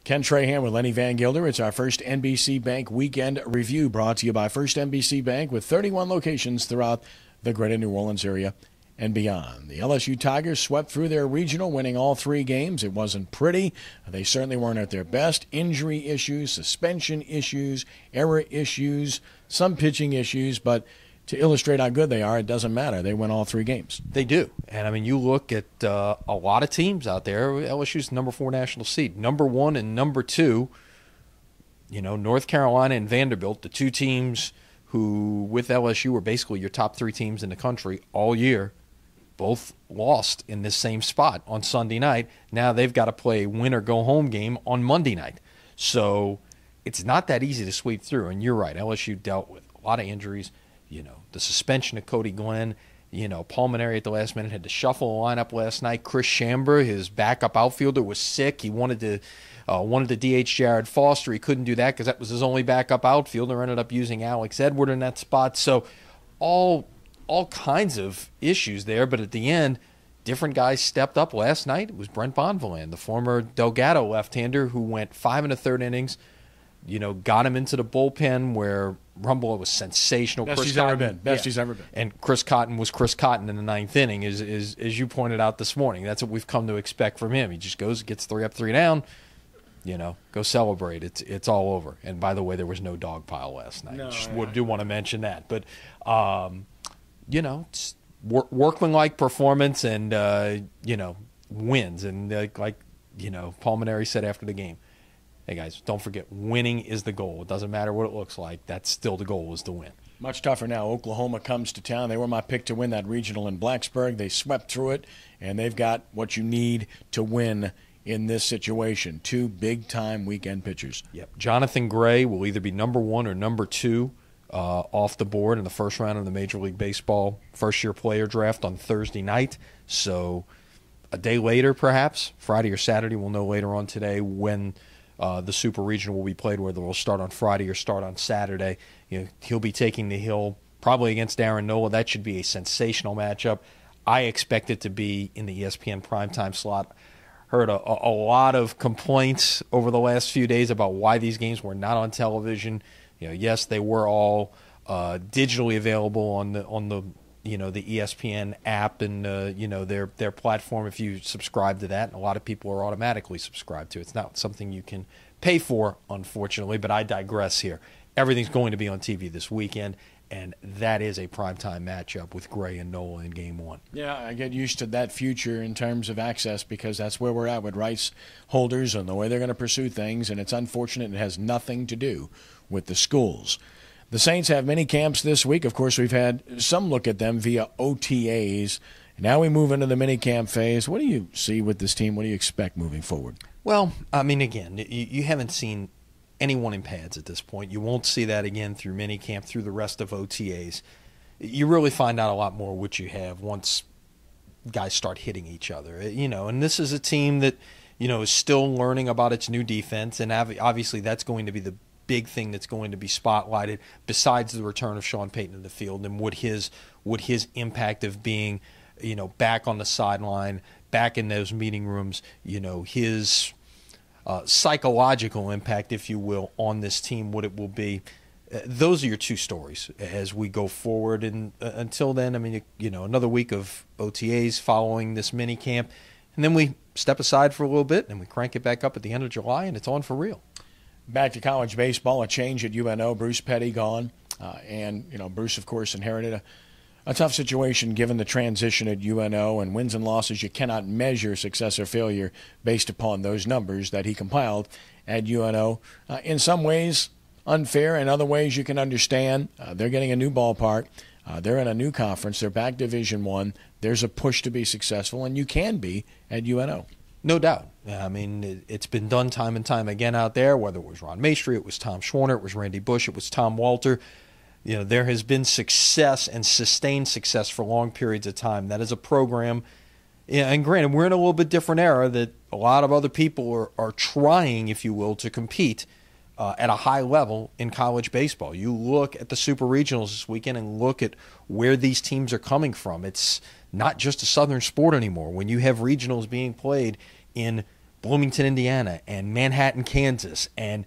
Ken Trahan with Lenny Vangilder. It's our first NBC Bank Weekend Review, brought to you by First NBC Bank, with 31 locations throughout the greater New Orleans area and beyond. The LSU Tigers swept through their regional, winning all 3 games. It wasn't pretty. They certainly weren't at their best. Injury issues, suspension issues, error issues, some pitching issues, but to illustrate how good they are, it doesn't matter. They win all 3 games. They do. And, I mean, you look at a lot of teams out there. LSU's number 4 national seed. Number 1 and number 2, North Carolina and Vanderbilt, the 2 teams who, with LSU, were basically your top 3 teams in the country all year, both lost in this same spot on Sunday night. Now they've got to play a win-or-go-home game on Monday night. So it's not that easy to sweep through. And you're right, LSU dealt with a lot of injuries. The suspension of Cody Glenn, Pulmonary at the last minute, had to shuffle the lineup last night. Chris Chambers, his backup outfielder, was sick. He wanted to DH Jared Foster. He couldn't do that because that was his only backup outfielder. Ended up using Alex Edward in that spot. So all kinds of issues there. But at the end, different guys stepped up last night. It was Brent Bonvillain, the former Delgado left-hander, who went 5 1/3 innings, got him into the bullpen where Rumble was sensational. Best he's ever been. And Chris Cotton was Chris Cotton in the 9th inning, as you pointed out this morning. That's what we've come to expect from him. He just goes, gets 3 up, 3 down, go celebrate. It's all over. And by the way, there was no dog pile last night. Do want to mention that. But, it's workmanlike performance and, wins. And Pulmonary said after the game, hey, guys, don't forget, winning is the goal. It doesn't matter what it looks like. That's still the goal, is to win. Much tougher now. Oklahoma comes to town. They were my pick to win that regional in Blacksburg. They swept through it, and they've got what you need to win in this situation. 2 big-time weekend pitchers. Yep. Jonathan Gray will either be number 1 or number 2 off the board in the first round of the Major League Baseball first-year player draft on Thursday night. So a day later, perhaps, Friday or Saturday, we'll know later on today when the Super Regional will be played, whether we'll start on Friday or start on Saturday. He'll be taking the hill probably against Aaron Nola. That should be a sensational matchup. I expect it to be in the ESPN primetime slot. Heard a lot of complaints over the last few days about why these games were not on television. Yes, they were all digitally available on the the ESPN app and their platform if you subscribe to that. And a lot of people are automatically subscribed to it. It's not something you can pay for, unfortunately, but I digress here. Everything's going to be on TV this weekend, and that is a primetime matchup with Gray and Nola in Game 1. Yeah, I get used to that future in terms of access because that's where we're at with rights holders and the way they're going to pursue things, and it's unfortunate it has nothing to do with the schools. The Saints have mini camps this week. Of course, we've had some look at them via OTAs. Now we move into the mini camp phase. What do you see with this team? What do you expect moving forward? Well, I mean, again, you haven't seen anyone in pads at this point. You won't see that again through mini camp, through the rest of OTAs. You really find out a lot more what you have once guys start hitting each other. And this is a team that, is still learning about its new defense, and obviously that's going to be the big thing that's going to be spotlighted besides the return of Sean Payton to the field and what his impact of being, back on the sideline, back in those meeting rooms, his psychological impact, if you will, on this team, what it will be. Those are your 2 stories as we go forward. And until then, I mean, another week of OTAs following this mini camp, and then we step aside for a little bit and we crank it back up at the end of July, and it's on for real. Back to college baseball, a change at UNO. Bruce Petty gone. And Bruce, of course, inherited a tough situation given the transition at UNO, and wins and losses. You cannot measure success or failure based upon those numbers that he compiled at UNO. In some ways, unfair. In other ways, you can understand. They're getting a new ballpark. They're in a new conference. They're back Division I. There's a push to be successful, and you can be at UNO. No doubt. I mean, it's been done time and time again out there, whether it was Ron Maestri, it was Tom Schwarner, it was Randy Bush, it was Tom Walter. There has been success and sustained success for long periods of time. That is a program, and granted, we're in a little bit different era that a lot of other people are trying, if you will, to compete at a high level in college baseball. You look at the Super Regionals this weekend and look at where these teams are coming from. It's not just a Southern sport anymore. When you have regionals being played in Bloomington, Indiana, and Manhattan, Kansas, and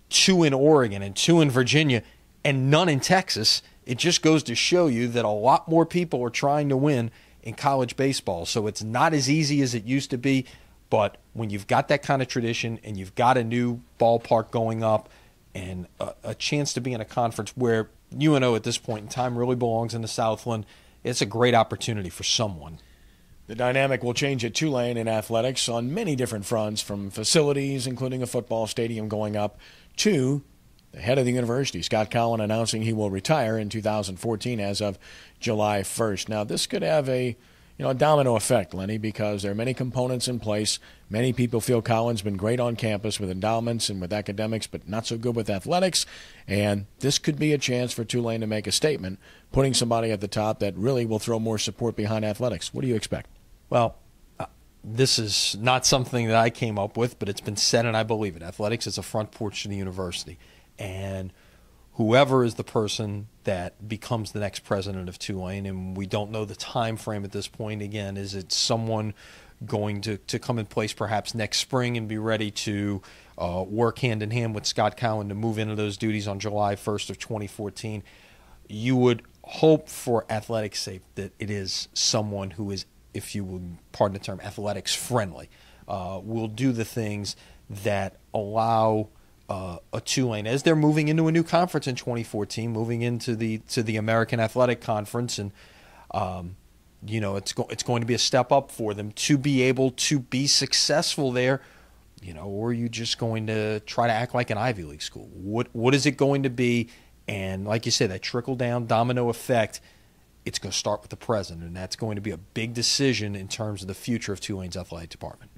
2 in Oregon and 2 in Virginia, and none in Texas, it just goes to show you that a lot more people are trying to win in college baseball. So it's not as easy as it used to be, but when you've got that kind of tradition and you've got a new ballpark going up and a chance to be in a conference where UNO at this point in time really belongs in the Southland, it's a great opportunity for someone. The dynamic will change at Tulane in athletics on many different fronts, from facilities, including a football stadium going up, to the head of the university, Scott Cowan, announcing he will retire in 2014 as of July 1st. Now, this could have a domino effect, Lenny, because there are many components in place. Many people feel Cowan's been great on campus with endowments and with academics, but not so good with athletics. And this could be a chance for Tulane to make a statement, putting somebody at the top that really will throw more support behind athletics. What do you expect? Well, this is not something that I came up with, but it's been said, and I believe it. Athletics is a front porch to the university. And whoever is the person that becomes the next president of Tulane, and we don't know the time frame at this point. Again, is it someone going to come in place perhaps next spring and be ready to work hand in hand with Scott Cowan to move into those duties on July 1st of 2014? You would hope, for athletics' sake, that it is someone who is, if you would pardon the term, athletics friendly, will do the things that allow a Tulane, as they're moving into a new conference in 2014, moving into the American Athletic Conference, and it's going to be a step up for them to be able to be successful there. Or are you just going to try to act like an Ivy League school? What is it going to be? And like you said, that trickle down domino effect, it's going to start with the president, and that's going to be a big decision in terms of the future of Tulane's athletic department.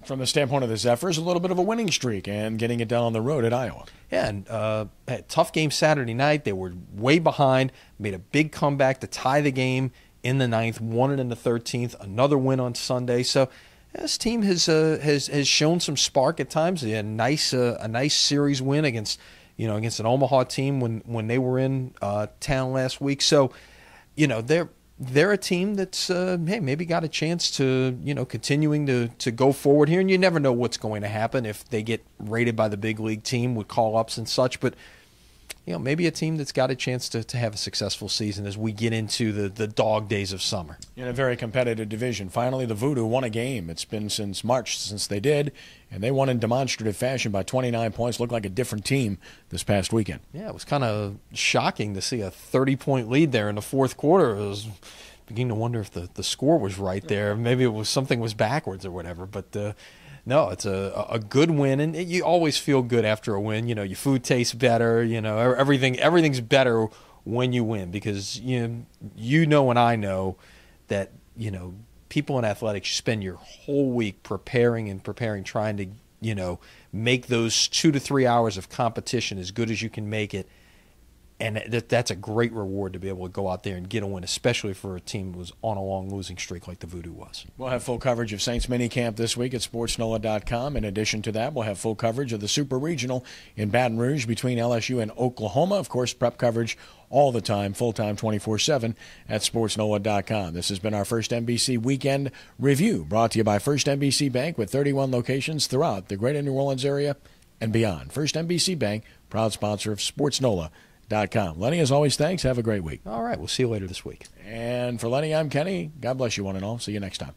From the standpoint of the Zephyrs, a little bit of a winning streak and getting it done on the road at Iowa. Yeah, and had a tough game Saturday night. They were way behind, made a big comeback to tie the game in the 9th, won it in the 13th, another win on Sunday. So this team has shown some spark at times. They had a nice series win against an Omaha team when they were in town last week. So they're a team that's maybe got a chance to continuing to go forward here, and you never know what's going to happen if they get rated by the big league team with call-ups and such, but maybe a team that's got a chance to have a successful season as we get into the dog days of summer. In a very competitive division. Finally, the Voodoo won a game. It's been since March since they did, and they won in demonstrative fashion by 29 points. Looked like a different team this past weekend. Yeah, it was kind of shocking to see a 30-point lead there in the fourth quarter. I was beginning to wonder if the score was right there. Maybe something was backwards or whatever, but no, it's a good win, and you always feel good after a win. Your food tastes better. Everything's better when you win, because and I know that people in athletics spend your whole week preparing, trying to make those 2 to 3 hours of competition as good as you can make it. And that's a great reward to be able to go out there and get a win, especially for a team that was on a long losing streak like the Voodoo was. We'll have full coverage of Saints minicamp this week at sportsnola.com. In addition to that, we'll have full coverage of the Super Regional in Baton Rouge between LSU and Oklahoma. Of course, prep coverage all the time, full-time, 24/7 at sportsnola.com. This has been our First NBC Weekend Review, brought to you by First NBC Bank with 31 locations throughout the greater New Orleans area and beyond. First NBC Bank, proud sponsor of sportsnola.com. Lenny, as always, thanks. Have a great week. All right. We'll see you later this week. And for Lenny, I'm Kenny. God bless you one and all. See you next time.